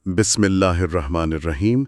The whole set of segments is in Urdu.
بسم اللہ الرحمن الرحیم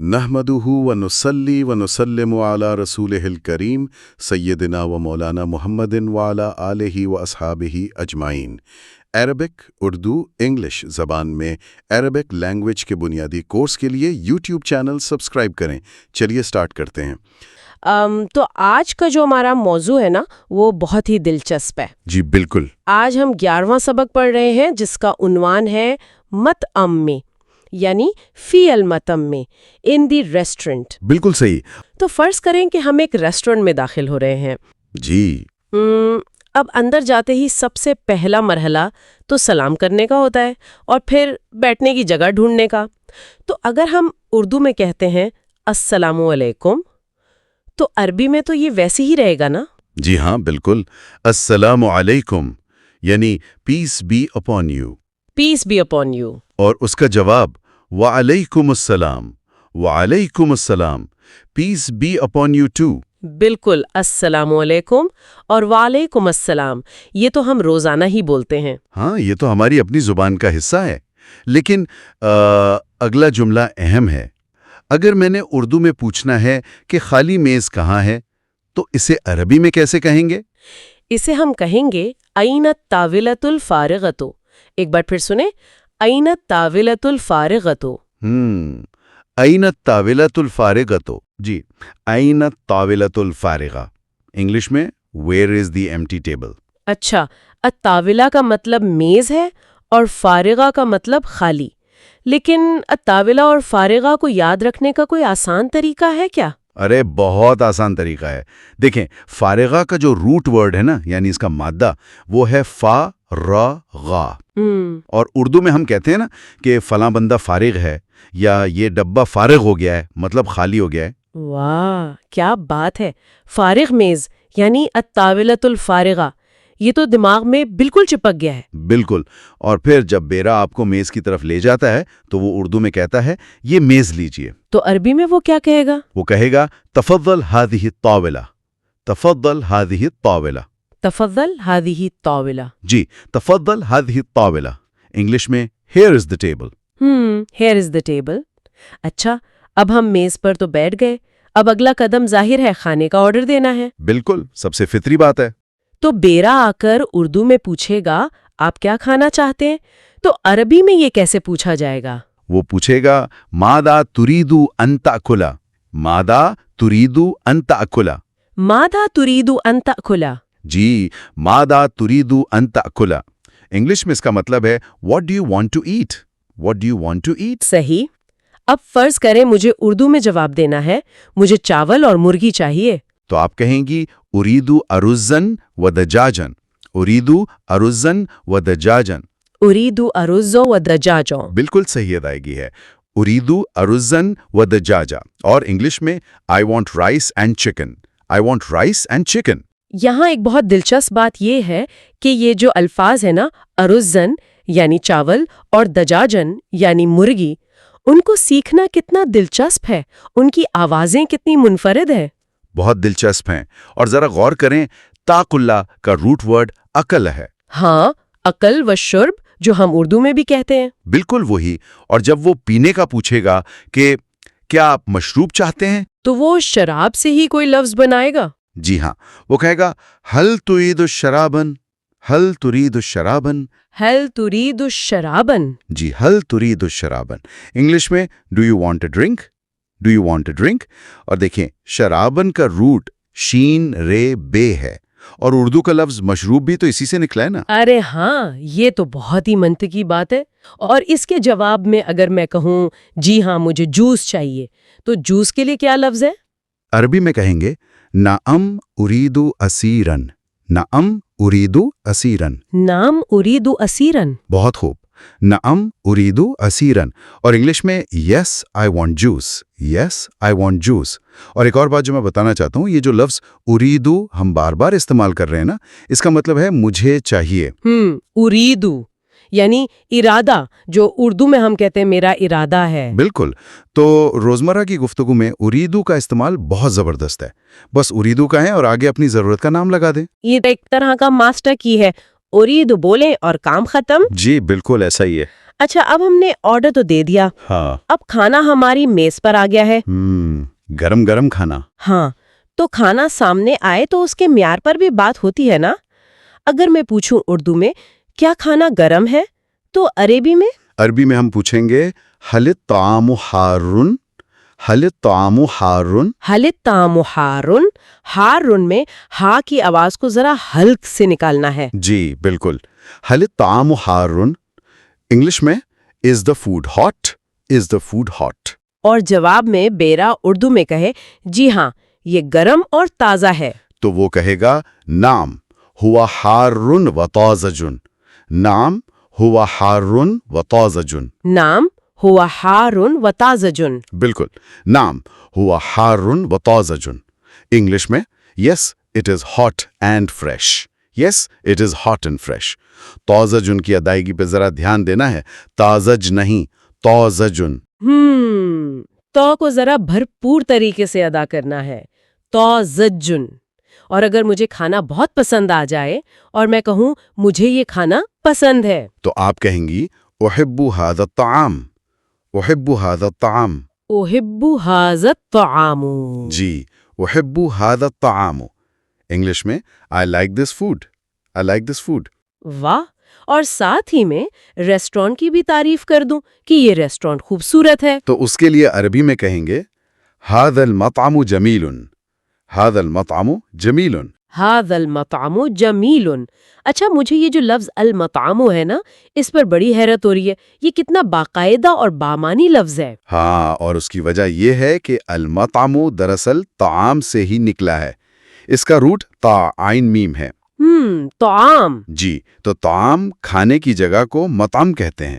نحمدہ ونصلی ونسلم علی رسولہ الکریم سیدنا و مولانا محمد وعلی آلہ و اصحابہ اجمعین۔ عربک، اردو، انگلش زبان میں عربک لینگویج کے بنیادی کورس کے لیے یوٹیوب چینل سبسکرائب کریں۔ چلیے سٹارٹ کرتے ہیں۔ تو آج کا جو ہمارا موضوع ہے نا وہ بہت ہی دلچسپ ہے۔ جی بالکل۔ آج ہم 11واں سبق پڑھ رہے ہیں جس کا عنوان ہے مطعم میں، یعنی فی المطعم میں، ان دی ریسٹورنٹ۔ بالکل صحیح۔ تو فرض کریں کہ ہم ایک ریسٹورنٹ میں داخل ہو رہے ہیں۔ جی اب اندر جاتے ہی سب سے پہلا مرحلہ تو سلام کرنے کا ہوتا ہے اور پھر بیٹھنے کی جگہ ڈھونڈنے کا۔ تو اگر ہم اردو میں کہتے ہیں السلام علیکم تو عربی میں تو یہ ویسے ہی رہے گا نا؟ جی ہاں بالکل۔ السلام علیکم یعنی peace be upon you, peace be upon you. اور اس کا جواب وعلیکم السلام، وعلیکم السلام، peace be upon you too. بالکل، السلام علیکم اور وعلیکم السلام یہ تو ہم روزانہ ہی بولتے ہیں۔ ہاں یہ تو ہماری اپنی زبان کا حصہ ہے، لیکن اگلا جملہ اہم ہے۔ اگر میں نے اردو میں پوچھنا ہے کہ خالی میز کہاں ہے تو اسے عربی میں کیسے کہیں گے؟ اسے ہم کہیں گے این الطاولۃ الفارغۃ۔ ایک بار پھر سنیں، این الطاولۃ الفارغۃ۔ این الطاولۃ الفارغۃ۔ جی، این الطاولۃ الفارغہ، انگلش میں where is the empty table. اچھا، الطاولہ کا مطلب میز ہے اور فارغہ کا مطلب خالی، لیکن الطاولہ اور فارغہ کو یاد رکھنے کا کوئی آسان طریقہ ہے کیا؟ ارے بہت آسان طریقہ ہے۔ دیکھیں، فارغہ کا جو روٹ ورڈ ہے نا، یعنی اس کا مادہ، وہ ہے فارغہ۔ اور اردو میں ہم کہتے ہیں نا کہ فلاں بندہ فارغ ہے یا یہ ڈبہ فارغ ہو گیا ہے، مطلب خالی ہو گیا ہے۔ واہ کیا بات ہے! فارغ میز یعنی الطاولۃ الفارغہ، یہ تو دماغ میں بالکل چپک گیا ہے۔ بالکل۔ اور پھر جب بیرا آپ کو میز کی طرف لے جاتا ہے تو وہ اردو میں کہتا ہے یہ میز لیجئے۔ تو عربی میں وہ کیا کہے گا؟ وہ کہے گا تفضل هذه الطاولہ، تفضل هذه الطاولہ۔ تفضل هذه الطاولہ۔ جی، تفضل هذه الطاولہ، انگلش میں here is the table۔ here is the table۔ اچھا، اب ہم میز پر تو بیٹھ گئے، اب اگلا قدم ظاہر ہے کھانے کا آرڈر دینا ہے۔ بالکل، سب سے فطری بات ہے۔ تو بیرا آ کر اردو میں پوچھے گا آپ کیا کھانا چاہتے ہیں، تو عربی میں یہ کیسے پوچھا جائے گا؟ وہ پوچھے گا ماذا تريد ان تأكل، ماذا تريد ان تأكل۔ ماذا تريد ان تأكل؟ جی، ماذا تريد ان تأكل، انگلش میں اس کا مطلب ہے what do you want to eat، what do you want to eat۔ صحیح۔ اب فرض کریں مجھے اردو میں جواب دینا ہے، مجھے چاول اور مرغی چاہیے، تو آپ کہیں گی اريد ارزا ودجاجا، اريد ارزا ودجاجا۔ اريد ارز ودجاجا۔ بالکل صحیح ادائیگی ہے، اريد ارزا ودجاجا۔ اور انگلش میں I want rice and chicken، I want rice and chicken۔ یہاں ایک بہت دلچسپ بات یہ ہے کہ یہ جو الفاظ ہیں نا، ارزن یعنی چاول اور دجاجن یعنی مرغی، ان کو سیکھنا کتنا دلچسپ ہے، ان کی آوازیں کتنی منفرد ہیں۔ بہت دلچسپ ہیں، اور ذرا غور کریں، تاقلہ کا روٹ ورڈ عقل ہے۔ ہاں، عقل و شرب جو ہم اردو میں بھی کہتے ہیں۔ بالکل وہی۔ اور جب وہ پینے کا پوچھے گا کہ کیا آپ مشروب چاہتے ہیں، تو وہ شراب سے ہی کوئی لفظ بنائے گا؟ جی ہاں، وہ کہے گا هل تريد شرابا، هل تريد شرابا۔ هل تريد شرابا؟ جی، هل تريد شرابا، انگلش میں do you want a drink، do you want a drink۔ اور دیکھیں، شرابن کا روٹ شین رے بے ہے، اور اردو کا لفظ مشروب بھی تو اسی سے نکلا ہے نا۔ ارے ہاں، یہ تو بہت ہی منطقی بات ہے۔ اور اس کے جواب میں اگر میں کہوں جی ہاں مجھے جوس چاہیے، تو جوس کے لیے کیا لفظ ہے؟ عربی میں کہیں گے نعم اريد عصيرا، نعم اريد عصيرا۔ نام اريد عصيرا۔ بہت خوب، نعم اريد عصيرا۔ اور انگلش میں یس I want juice، yes I want juice۔ اور ایک اور بات جو میں بتانا چاہتا ہوں، یہ جو لفظ اريد ہم بار بار استعمال کر رہے ہیں نا، اس کا مطلب ہے مجھے چاہیے۔ اريد یعنی ارادہ، جو اردو میں ہم کہتے ہیں میرا ارادہ ہے۔ بالکل۔ تو روزمرہ کی گفتگو میں اریدو کا استعمال بہت زبردست ہے، بس اریدو کہیں اور آگے اپنی ضرورت کا نام لگا دیں۔ یہ ایک طرح کا ماسٹر کی ہے، اريد بولیں اور کام ختم۔ جی بالکل ایسا ہی ہے۔ اچھا اب ہم نے آرڈر تو دے دیا، ہاں اب کھانا ہماری میز پر آ گیا ہے۔ گرم گرم کھانا۔ ہاں تو کھانا سامنے آئے تو اس کے معیار پر بھی بات ہوتی ہے نا؟ اگر میں پوچھوں اردو میں کیا کھانا گرم ہے تو عربی میں ہم پوچھیں گے هل الطعام حار؟ هل الطعام حار؟ حل الطعام حار، حار میں ہا کی آواز کو ذرا ہلک سے نکالنا ہے۔ جی بالکل، هل الطعام حار؟ انگلش میں is the food hot؟ is the food hot؟ اور جواب میں بیرا اردو میں کہے جی ہاں یہ گرم اور تازہ ہے، تو وہ کہے گا نعم ہوا حار و طازج۔ نعم ہوا حار و طازج۔ نام ہوا حار و تازجن۔ بالکل، نعم ہوا حار و طازج۔ انگلش میں yes it is hot and fresh. Yes it is hot and fresh. طازجن کی ادائیگی پہ ذرا دھیان دینا ہے، تازج نہیں، طازجن۔ تو کو ذرا بھرپور طریقے سے ادا کرنا ہے، طازجن۔ اور اگر مجھے کھانا بہت پسند آ جائے اور میں کہوں مجھے یہ کھانا پسند ہے تو آپ کہیں گی احب هذا الطعام۔ احب هذا الطعام۔ احب ھذا الطعام۔ جی، احب هذا الطعام۔ انگلش میں I like this food۔ I like this food۔ واہ، اور ساتھ ہی میں ریسٹورانٹ کی بھی تعریف کر دوں کہ یہ ریسٹورانٹ خوبصورت ہے تو اس کے لیے عربی میں کہیں گے هذا المطعم جمیل۔ هذا المطعم جمیل۔ ھذا المطعم جمیل۔ اچھا مجھے یہ جو لفظ المطعم ہے نا اس پر بڑی حیرت ہو رہی ہے، یہ کتنا باقاعدہ اور بامانی لفظ ہے۔ ہاں، اور اس کی وجہ یہ ہے کہ المطعم دراصل طعام سے ہی نکلا ہے، اس کا روٹ تا عین میم ہے۔ طعام۔ جی، تو طعام کھانے کی جگہ کو مطعم کہتے ہیں،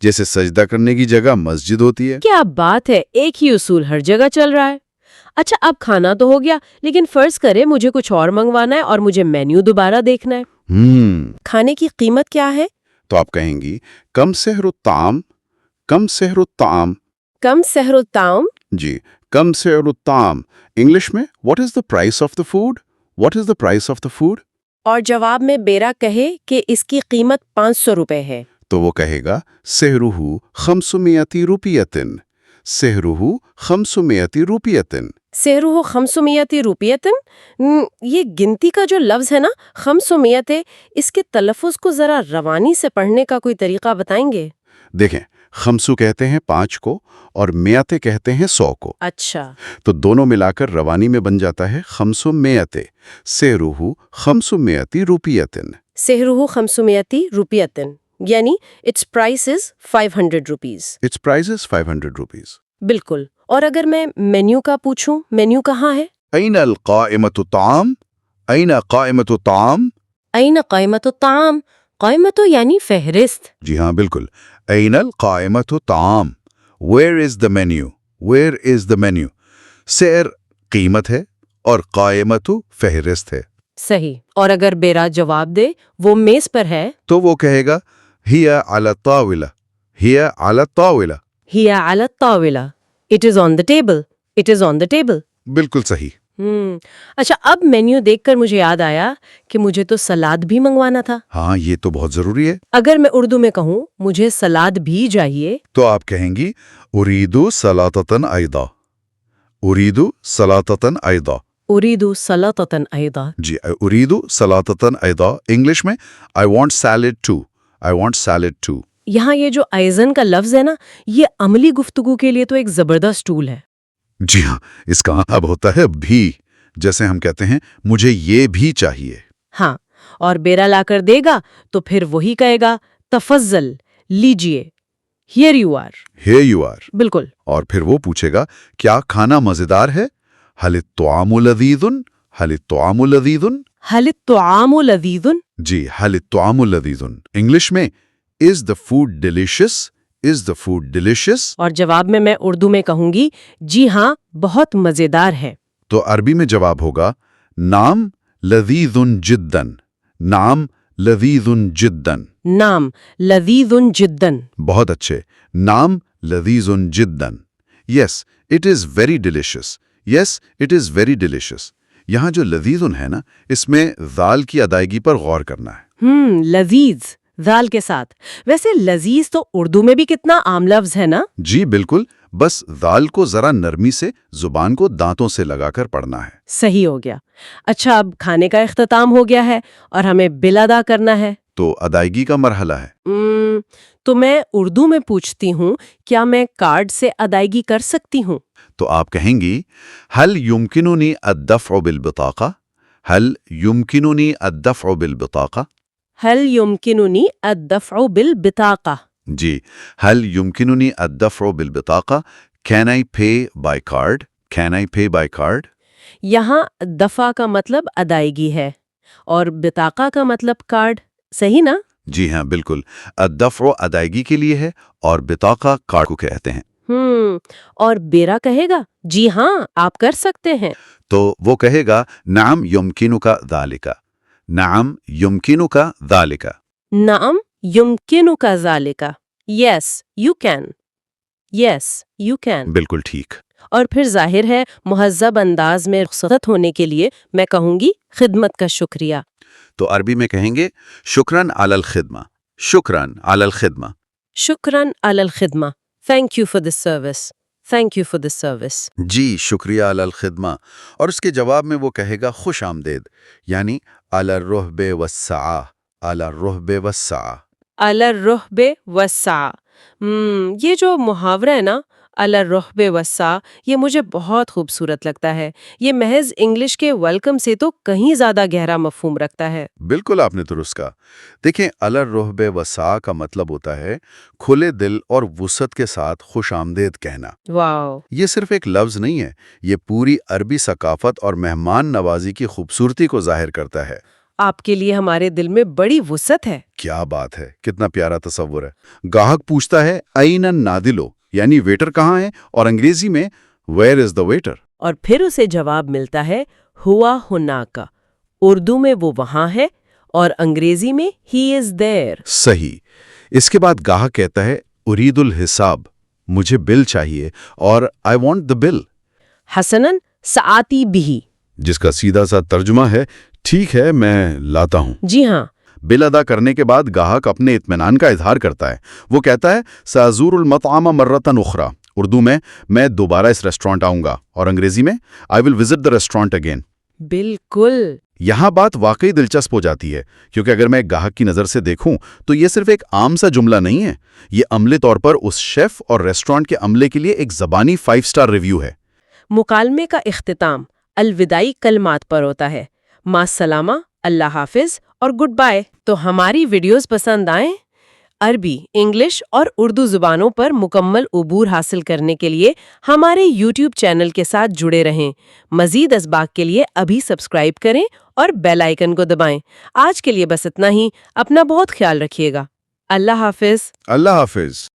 جیسے سجدہ کرنے کی جگہ مسجد ہوتی ہے۔ کیا بات ہے، ایک ہی اصول ہر جگہ چل رہا ہے۔ اچھا اب کھانا تو ہو گیا، لیکن فرض کرے مجھے کچھ اور منگوانا ہے اور مجھے مینیو دوبارہ دیکھنا ہے، کھانے کی قیمت کیا ہے؟ تو آپ کہیں گی کم سحر الطعام۔ کم سحر الطعام۔ کم سحر الطعام۔ جی، کم سحر الطعام۔ انگلش میں what is the price of the food? What is the price of the food? اور جواب میں بیرا کہے کہ اس کی قیمت 500 روپے ہے، تو وہ کہے گا سحرہ 500 روپیتن۔ سحرہ 500 روپیتن۔ سحرہ 500 روپیتن۔ یہ گنتی کا جو لفظ ہے نا 500، اس کے تلفظ کو ذرا روانی سے پڑھنے کا کوئی طریقہ بتائیں گے؟ دیکھیں، خمسو کہتے ہیں 5 کو اور میاتے کہتے ہیں 100 کو، اچھا، تو دونوں ملا کر روانی میں بن جاتا ہے 500۔ سحرہ 500 روپیتن۔ سحرہ 500 روپیتن، یعنی it's price is 500 rupees. It's price is 500 rupees. بالکل۔ اور اگر میں مینیو کا پوچھوں، مینیو کہاں ہے؟ این القائمۃ الطعام؟ این قائمۃ الطعام؟ این قائمۃ الطعام، قائمۃ یعنی فہرست۔ جی ہاں بالکل، این القائمۃ الطعام، where is the menu? Where is the menu? سعر قیمت ہے اور قائمۃ فہرست ہے۔ صحیح۔ اور اگر بیرا جواب دے وہ میز پر ہے تو وہ کہے گا ہی علی الطاولہ۔ ہی علی الطاولہ۔ ہی علی الطاولہ، it is on the table, it is on the table. بالکل صحیح۔ اچھا اب مینیو دیکھ کر مجھے یاد آیا کہ مجھے تو سلاد بھی منگوانا تھا۔ ہاں یہ تو بہت ضروری ہے۔ اگر میں اردو میں کہوں مجھے سلاد بھی چاہیے تو آپ کہیں گی اریدو سلاطتن ایضا۔ اریدو سلاطتن ایضا۔ اریدو سلطتن ایضا۔ جی، اریدو سلاطتن ایضا۔ انگلش میں I want salad too. I want salad too. یہاں یہ جو ایزن کا لفظ ہے نا یہ عملی گفتگو کے لیے تو ایک زبردست ٹول ہے۔ جی ہاں، اس کا اب ہوتا ہے بھی، جیسے ہم کہتے ہیں مجھے یہ بھی چاہیے۔ ہاں، اور بیرا لا کر دے گا تو پھر وہی کہے گا تفضل، لیجئے، here you are. Here you are. بالکل۔ اور پھر وہ پوچھے گا کیا کھانا مزیدار ہے؟ هل الطعام لذیذ؟ هل الطعام لذیذ؟ هل الطعام لذیذ؟ جی، هل الطعام لذیذ۔ انگلش میں is the food delicious؟ is the food delicious؟ اور جواب میں اردو میں کہوں گی جی ہاں بہت مزیدار ہے۔ تو عربی میں جواب ہوگا نام لذیذ جداً۔ نام لذیذ جداً۔ نام لذیذ جداً۔ بہت اچھے، نام لذیذ جداً۔ Yes it is very delicious. Yes it is very delicious. یہاں جو لذیذ ہے نا اس میں ذال کی ادائیگی پر غور کرنا ہے۔ لذیذ، دال کے ساتھ. ویسے لذیذ تو اردو میں بھی کتنا عام لفظ ہے نا؟ جی بالکل، بس دال کو ذرا نرمی سے زبان کو دانتوں سے لگا کر پڑھنا ہے. صحیح ہو گیا. اچھا، اب کھانے کا اختتام ہو گیا ہے اور ہمیں بل ادا کرنا ہے. تو ادائیگی کا مرحلہ ہے. تو میں اردو میں پوچھتی ہوں، کیا میں کارڈ سے ادائیگی کر سکتی ہوں؟ تو آپ کہیں گی هل يمكنني الدفع بالبطاقة؟ هل يمكنني الدفع بالبطاقة؟ هل يمكنني الدفع بالبطاقة؟ جی، هل يمكنني الدفع بالبطاقة؟ Can I pay by card? Can I pay by card? یہاں دفع کا مطلب ادائیگی ہے اور بطاقہ کا مطلب کارڈ، صحیح نا؟ جی ہاں بالکل، الدفع ادائیگی کے لیے ہے اور بطاقہ کارڈ کو کہتے ہیں. اور بیرا کہے گا جی ہاں آپ کر سکتے ہیں. تو وہ کہے گا نعم يمكنك ذلك. نعم يمكنك ذلك. نعم يمكنك ذلك. Yes you can. Yes you can. بالکل ٹھیک. اور پھر ظاہر ہے مہذب انداز میں رخصت ہونے کے لیے میں کہوں گی خدمت کا شکریہ. تو عربی میں کہیں گے شکراً علی الخدمہ. شکراً علی الخدمہ. شکراً علی الخدمہ. Thank you for this service. Thank you for this service. جی شکریہ علی الخدمہ. اور اس کے جواب میں وہ کہے گا خوش آمدید، یعنی علی الرحب والسعہ. علی الرحب والسعہ. علی الرحب والسعہ. یہ جو محاورہ ہے نا، علی الرحب والسعہ، یہ مجھے بہت خوبصورت لگتا ہے. یہ محض انگلش کے ویلکم سے تو کہیں زیادہ گہرا مفہوم رکھتا ہے. بالکل آپ نے درست کہا. دیکھیں علی الرحب والسعہ کا مطلب ہوتا ہے کھلے دل اور وسعت کے ساتھ خوش آمدید کہنا. واو. یہ صرف ایک لفظ نہیں ہے، یہ پوری عربی ثقافت اور مہمان نوازی کی خوبصورتی کو ظاہر کرتا ہے. آپ کے لیے ہمارے دل میں بڑی وسعت ہے. کیا بات ہے، کتنا پیارا تصور ہے. گاہک پوچھتا ہے این النادلو، یعنی ویٹر کہاں ہے، اور انگریزی میں ویئر از دا ویٹر. اور پھر اسے جواب ملتا ہے ہوا ہناکا. اردو میں وہ وہاں ہے اور انگریزی میں ہی از دیر. صحیح. اس کے بعد گاہک کہتا ہے ارید الحساب، مجھے بل چاہیے، اور آئی وانٹ دا بل. حسناً سآتی بھی، جس کا سیدھا سا ترجمہ ہے ٹھیک ہے میں لاتا ہوں. جی ہاں. بل ادا کرنے کے بعد گاہک اپنے اطمینان کا اظہار کرتا ہے. وہ کہتا ہے سازور المطعم مرتن اخرى. اردو میں دوبارہ اس ریسٹورانٹ آؤں گا، اور انگریزی میں آئی ول وزٹ دا ریسٹورانٹ اگین. بالکل. یہاں بات واقعی دلچسپ ہو جاتی ہے، کیونکہ اگر میں گاہک کی نظر سے دیکھوں تو یہ صرف ایک عام سا جملہ نہیں ہے. یہ عملی طور پر اس شیف اور ریسٹورانٹ کے عملے کے لیے ایک زبانی 5 اسٹار ریویو ہے. مکالمے کا اختتام الوداعی کلمات پر ہوتا ہے. مع السلامہ، اللہ حافظ اور گڈ بائے. تو ہماری ویڈیوز پسند آئیں؟ عربی، انگلش اور اردو زبانوں پر مکمل عبور حاصل کرنے کے لیے ہمارے یوٹیوب چینل کے ساتھ جڑے رہیں. مزید اسباق کے لیے ابھی سبسکرائب کریں اور بیل آئیکن کو دبائیں. آج کے لیے بس اتنا ہی. اپنا بہت خیال رکھیے گا. اللہ حافظ. اللہ حافظ.